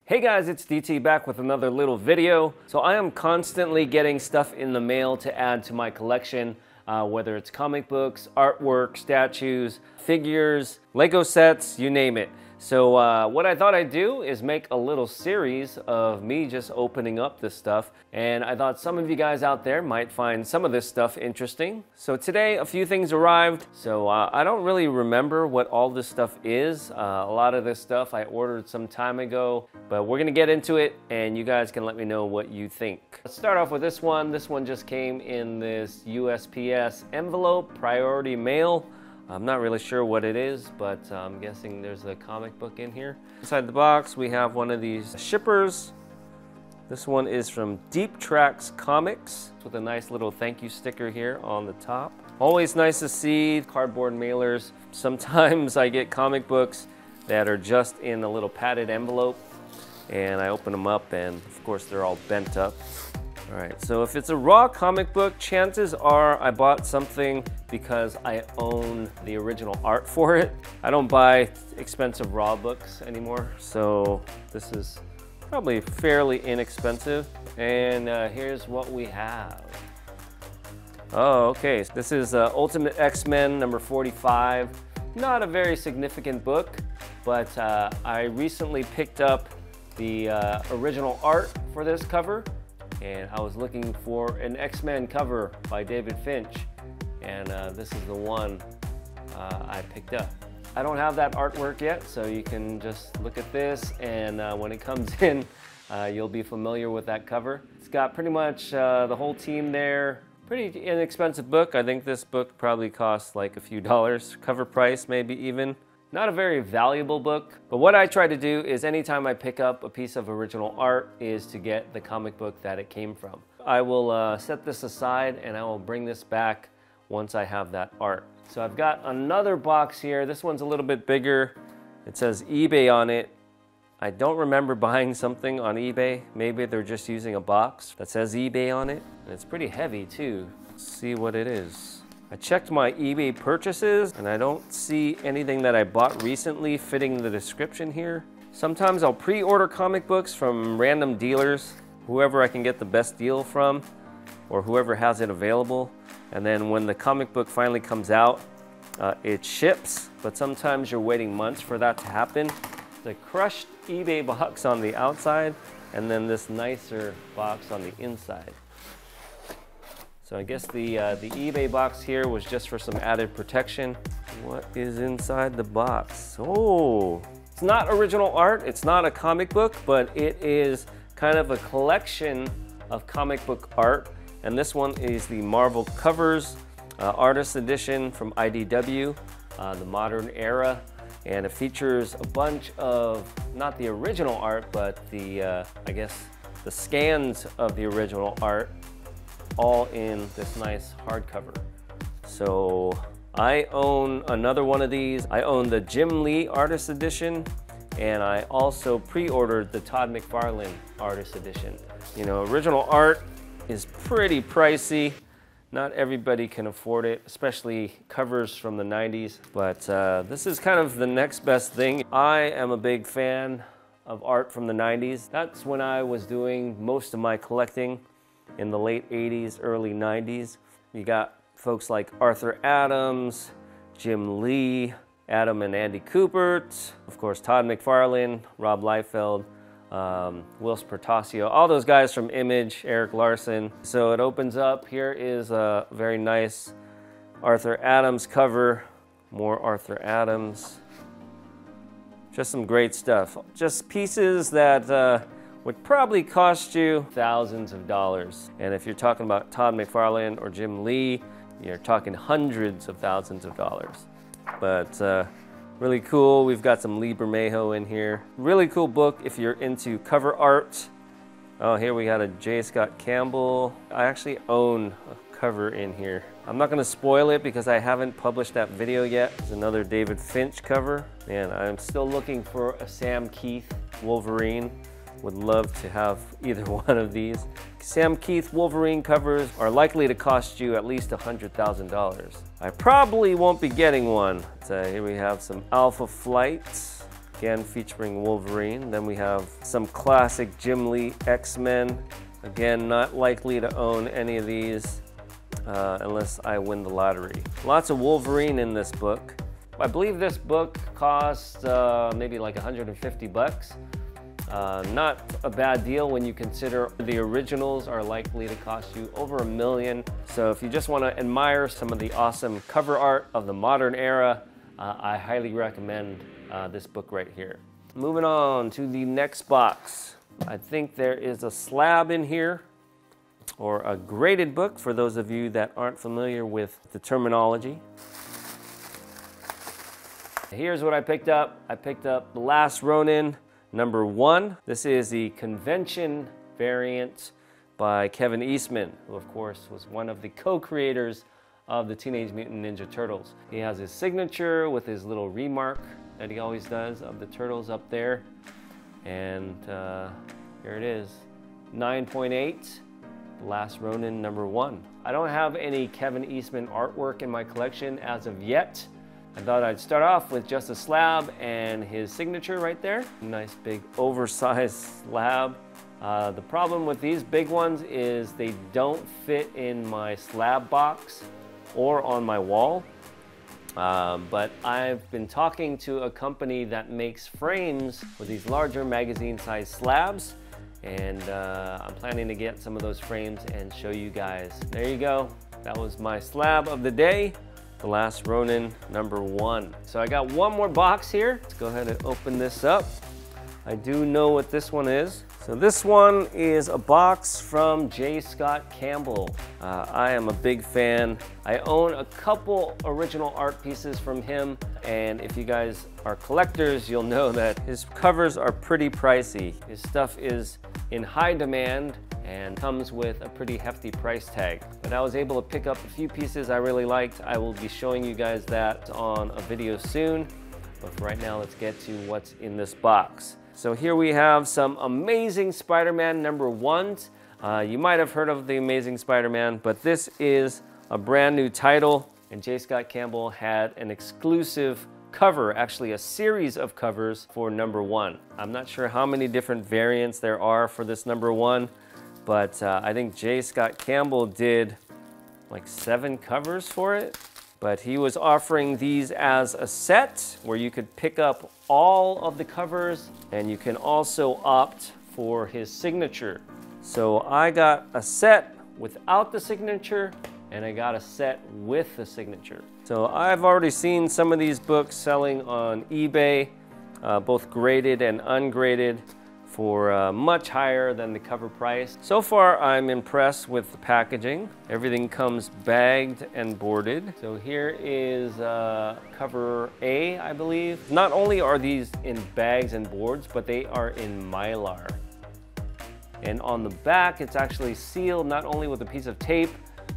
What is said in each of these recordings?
Hey guys, it's DT back with another little video. So I am constantly getting stuff in the mail to add to my collection, whether it's comic books, artwork, statues, figures, Lego sets, you name it. So what I thought I'd do is make a little series of me just opening up this stuff, and I thought some of you guys out there might find some of this stuff interesting. So today a few things arrived, so I don't really remember what all this stuff is. A lot of this stuff I ordered some time ago, but we're gonna get into it and you guys can let me know what you think. Let's start off with this one. This one just came in this USPS envelope, priority mail. I'm not really sure what it is, but I'm guessing there's a comic book in here. Inside the box, we have one of these shippers. This one is from Deep Tracks Comics with a nice little thank you sticker here on the top. Always nice to see cardboard mailers. Sometimes I get comic books that are just in a little padded envelope, and I open them up, and of course they're all bent up. All right, so if it's a raw comic book, chances are I bought something because I own the original art for it. I don't buy expensive raw books anymore, so this is probably fairly inexpensive. And here's what we have. Oh, okay, this is Ultimate X-Men number 45. Not a very significant book, but I recently picked up the original art for this cover, and I was looking for an X-Men cover by David Finch, and this is the one I picked up. I don't have that artwork yet, so you can just look at this, and when it comes in, you'll be familiar with that cover. It's got pretty much the whole team there. Pretty inexpensive book. I think this book probably costs like a few dollars, cover price maybe even. Not a very valuable book, but what I try to do is anytime I pick up a piece of original art is to get the comic book that it came from. I will set this aside and I will bring this back once I have that art. So I've got another box here. This one's a little bit bigger. It says eBay on it. I don't remember buying something on eBay. Maybe they're just using a box that says eBay on it. And it's pretty heavy too. Let's see what it is. I checked my eBay purchases and I don't see anything that I bought recently fitting the description here. Sometimes I'll pre-order comic books from random dealers, whoever I can get the best deal from, or whoever has it available. And then when the comic book finally comes out, it ships, but sometimes you're waiting months for that to happen. The crushed eBay box on the outside, and then this nicer box on the inside. So I guess the eBay box here was just for some added protection. What is inside the box? Oh, it's not original art. It's not a comic book, but it is kind of a collection of comic book art. And this one is the Marvel Covers Artist Edition from IDW, the modern era. And it features a bunch of, not the original art, but the, I guess, the scans of the original art, all in this nice hardcover. So I own another one of these. I own the Jim Lee Artist Edition, and I also pre-ordered the Todd McFarlane Artist Edition. You know, original art is pretty pricey. Not everybody can afford it, especially covers from the 90s, but this is kind of the next best thing. I am a big fan of art from the 90s. That's when I was doing most of my collecting, in the late 80s, early 90s. You got folks like Arthur Adams, Jim Lee, Adam and Andy Kubert, of course Todd McFarlane, Rob Liefeld, Whilce Portacio, all those guys from Image, Eric Larson. So it opens up. Here is a very nice Arthur Adams cover, more Arthur Adams. Just some great stuff. Just pieces that would probably cost you thousands of dollars. And if you're talking about Todd McFarlane or Jim Lee, you're talking hundreds of thousands of dollars. But really cool. We've got some Lee Bermejo in here. Really cool book if you're into cover art. Oh, here we got a J. Scott Campbell. I actually own a cover in here. I'm not gonna spoil it because I haven't published that video yet. There's another David Finch cover. And I'm still looking for a Sam Keith Wolverine. Would love to have either one of these. Sam Keith Wolverine covers are likely to cost you at least $100,000. I probably won't be getting one. So here we have some Alpha Flight again featuring Wolverine. Then we have some classic Jim Lee X-Men. Again, not likely to own any of these unless I win the lottery. Lots of Wolverine in this book. I believe this book cost maybe like 150 bucks. Not a bad deal when you consider the originals are likely to cost you over $1 million. So if you just want to admire some of the awesome cover art of the modern era, I highly recommend this book right here. Moving on to the next box. I think there is a slab in here, or a graded book for those of you that aren't familiar with the terminology. Here's what I picked up. I picked up The Last Ronin #1. This is the convention variant by Kevin Eastman, who of course was one of the co-creators of the Teenage Mutant Ninja Turtles. He has his signature with his little remark that he always does of the turtles up there. And here it is, 9.8, The Last Ronin #1. I don't have any Kevin Eastman artwork in my collection as of yet. I thought I'd start off with just a slab and his signature right there. Nice big oversized slab. The problem with these big ones is they don't fit in my slab box or on my wall. But I've been talking to a company that makes frames with these larger magazine-sized slabs, and I'm planning to get some of those frames and show you guys. There you go. That was my slab of the day, The Last Ronin #1. So I got one more box here. Let's go ahead and open this up. I do know what this one is. So this one is a box from J. Scott Campbell. I am a big fan. I own a couple original art pieces from him, and if you guys are collectors, you'll know that his covers are pretty pricey. His stuff is in high demand and comes with a pretty hefty price tag. But I was able to pick up a few pieces I really liked. I will be showing you guys that on a video soon. But for right now, let's get to what's in this box. So here we have some Amazing Spider-Man #1s. You might have heard of the Amazing Spider-Man, but this is a brand new title, and J. Scott Campbell had an exclusive cover, actually a series of covers for #1. I'm not sure how many different variants there are for this #1, but I think J. Scott Campbell did like 7 covers for it. But he was offering these as a set where you could pick up all of the covers, and you can also opt for his signature. So I got a set without the signature, and I got a set with the signature. So I've already seen some of these books selling on eBay, both graded and ungraded, for much higher than the cover price. So far, I'm impressed with the packaging. Everything comes bagged and boarded. So here is cover A, I believe. Not only are these in bags and boards, but they are in Mylar. And on the back, it's actually sealed not only with a piece of tape,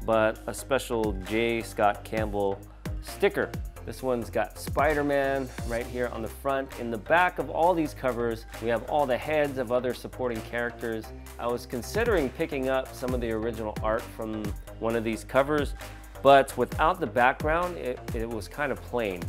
but a special J. Scott Campbell sticker. This one's got Spider-Man right here on the front. In the back of all these covers, we have all the heads of other supporting characters. I was considering picking up some of the original art from one of these covers, but without the background, it was kind of plain.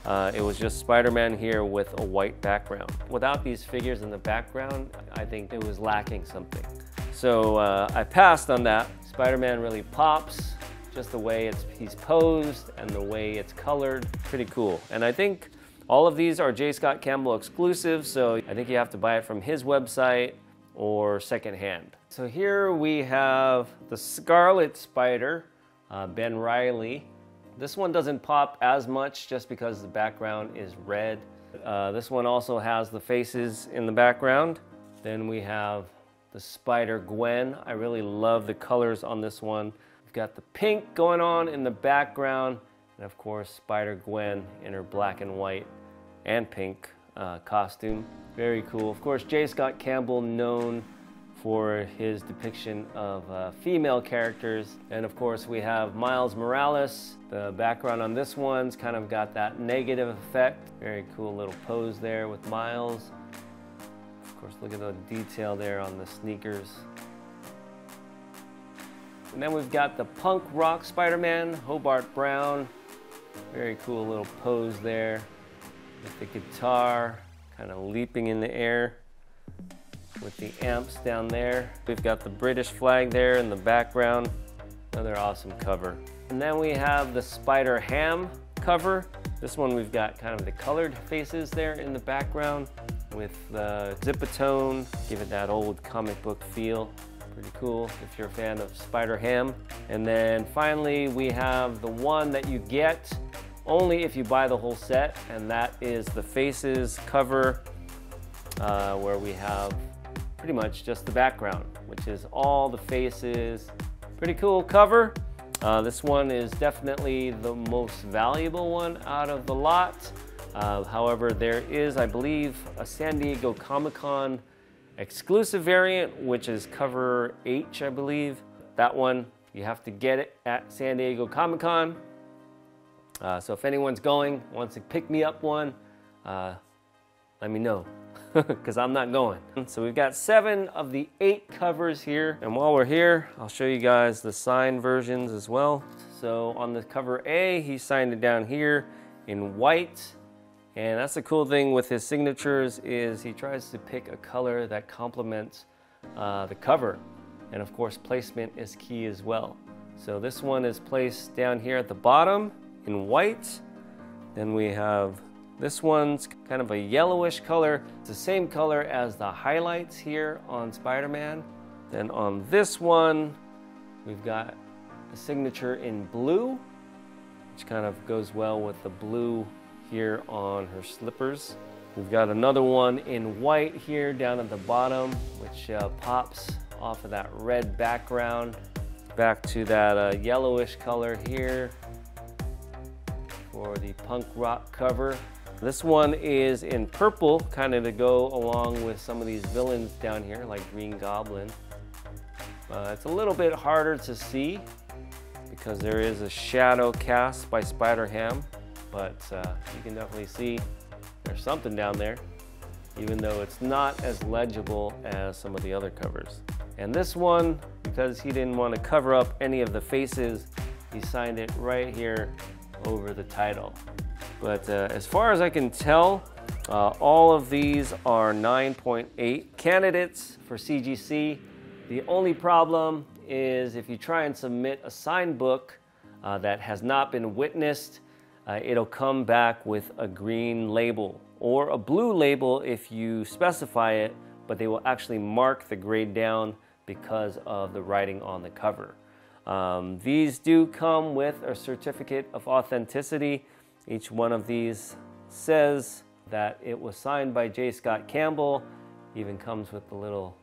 It was just Spider-Man here with a white background. Without these figures in the background, I think it was lacking something. So I passed on that. Spider-Man really pops. Just the way he's posed and the way it's colored, pretty cool. And I think all of these are J. Scott Campbell exclusive, so I think you have to buy it from his website or secondhand. So here we have the Scarlet Spider, Ben Reilly. This one doesn't pop as much just because the background is red. This one also has the faces in the background. Then we have the Spider Gwen. I really love the colors on this one. Got the pink going on in the background, and of course Spider-Gwen in her black and white and pink costume. Very cool. Of course, J. Scott Campbell, known for his depiction of female characters. And of course we have Miles Morales. The background on this one's kind of got that negative effect. Very cool little pose there with Miles. Of course, look at the detail there on the sneakers. And then we've got the punk rock Spider-Man, Hobart Brown. Very cool little pose there with the guitar. kind of leaping in the air with the amps down there. We've got the British flag there in the background. Another awesome cover. And then we have the Spider Ham cover. This one we've got kind of the colored faces there in the background with the zip-a-tone, give it that old comic book feel. Pretty cool if you're a fan of Spider Ham. And then finally we have the one that you get only if you buy the whole set, and that is the Faces cover, where we have pretty much just the background, which is all the faces. Pretty cool cover. This one is definitely the most valuable one out of the lot. However, there is, I believe, a San Diego Comic-Con exclusive variant, which is cover H, I believe. That one, you have to get it at San Diego Comic-Con. So if anyone's going, wants to pick me up one, let me know, because I'm not going. So we've got 7 of the 8 covers here. And while we're here, I'll show you guys the signed versions as well. So on the cover A, he signed it down here in white. And that's the cool thing with his signatures is he tries to pick a color that complements the cover. And of course, placement is key as well. So this one is placed down here at the bottom in white. Then we have this one's kind of a yellowish color. It's the same color as the highlights here on Spider-Man. Then on this one, we've got a signature in blue, which kind of goes well with the blue here on her slippers. We've got another one in white here down at the bottom, which pops off of that red background. Back to that yellowish color here for the punk rock cover. This one is in purple, kind of to go along with some of these villains down here, like Green Goblin. It's a little bit harder to see because there is a shadow cast by Spider-Ham, but you can definitely see there's something down there, even though it's not as legible as some of the other covers. And this one, because he didn't want to cover up any of the faces, he signed it right here over the title. But as far as I can tell, all of these are 9.8 candidates for CGC. The only problem is if you try and submit a signed book that has not been witnessed, it'll come back with a green label or a blue label if you specify it, but they will actually mark the grade down because of the writing on the cover. These do come with a certificate of authenticity. Each one of these says that it was signed by J. Scott Campbell. Even comes with the little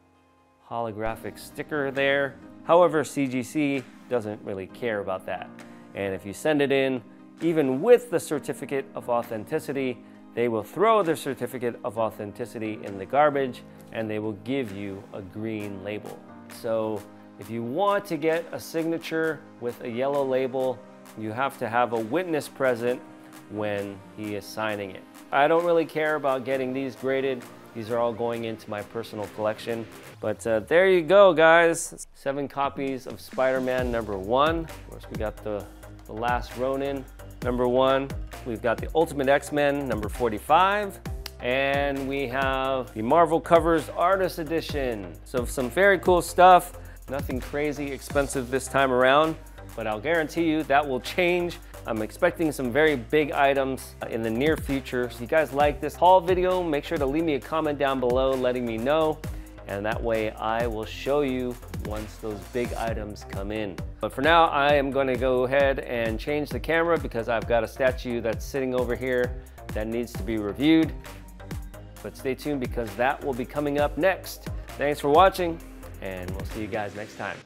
holographic sticker there. However, CGC doesn't really care about that. And if you send it in, even with the certificate of authenticity, they will throw their certificate of authenticity in the garbage and they will give you a green label. So if you want to get a signature with a yellow label, you have to have a witness present when he is signing it. I don't really care about getting these graded. These are all going into my personal collection. But there you go, guys. 7 copies of Spider-Man #1. Of course, we got the Last Ronin #1. We've got the Ultimate X-Men #45. And we have the Marvel Covers Artist Edition. So some very cool stuff. Nothing crazy expensive this time around, but I'll guarantee you that will change. I'm expecting some very big items in the near future. So if you guys like this haul video, make sure to leave me a comment down below letting me know. And that way I will show you once those big items come in. But for now, I am gonna go ahead and change the camera because I've got a statue that's sitting over here that needs to be reviewed. But stay tuned because that will be coming up next. Thanks for watching, and we'll see you guys next time.